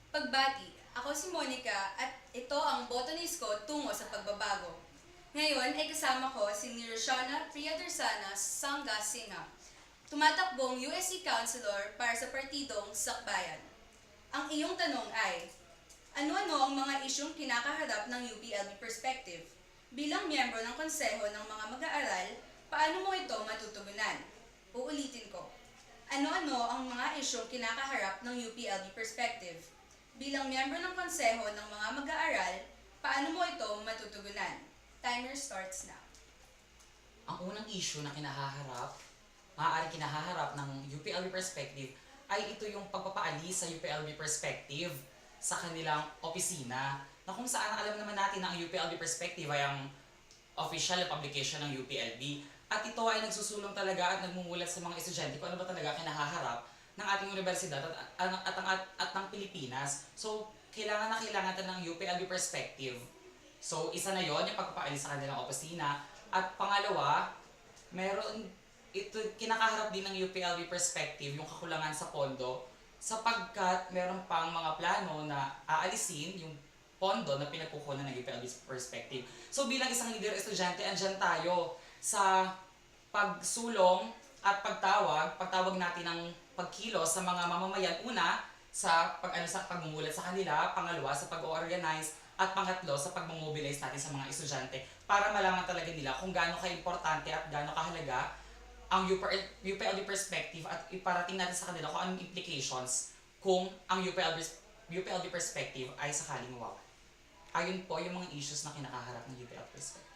Pagbati, ako si Monica at ito ang botanist ko tungo sa pagbabago. Ngayon ay kasama ko si Niroshana Priyadarsana Sangha Singha, tumatakbong USC Councilor para sa partidong Sakbayan. Ang iyong tanong ay, ano-ano ang mga isyong kinakaharap ng UPLB Perspective? Bilang miyembro ng konseho ng mga mag-aaral, paano mo ito matutugunan? Uulitin ko. Ano-ano ang mga isyong kinakaharap ng UPLB Perspective? Bilang miyembro ng konseho ng mga mag-aaral, paano mo ito matutugunan? Timer starts now. Ang unang issue na maaaring kinahaharap ng UPLB Perspective ay ito yung pagpapaalis sa UPLB Perspective sa kanilang opisina, na kung saan alam naman natin na ang UPLB Perspective ay ang official publication ng UPLB, at ito ay nagsusulong talaga at nagmumulat sa mga estudyante kung ano ba talaga kinahaharap ng ating universidad at ng Pilipinas. So, kailangan natin ng UPLB Perspective. So, isa na yon yung pagpapaalis sa kanilang opisina. At pangalawa, kinakaharap din ng UPLB Perspective yung kakulangan sa pondo, sapagkat meron pang mga plano na aalisin yung pondo na pinagkukunan ng UPLB Perspective. So bilang isang leader estudyante, andyan tayo sa pagsulong at pagtawag natin ng pagkilos sa mga mamamayan. Una, sa pagmumulat sa kanila, pangalawa, sa pag-organize, at pangatlo, sa pag-mobilize natin sa mga estudyante para malaman talaga nila kung gaano ka-importante at gaano kahalaga ang UPLB Perspective, at iparating natin sa kanila kung anong implications kung ang UPLB Perspective ay sakaling mawawala. Ayun po yung mga issues na kinakaharap ng UPLB Perspective.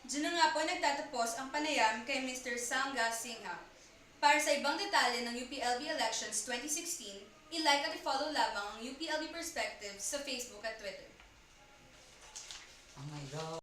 Diyan na nga po nagtatapos ang panayam kay Mr. Sangha Singha. Para sa ibang detalye ng UPLB Elections 2016, i-like at i-follow lamang ang UPLB Perspective sa Facebook at Twitter. Oh my God!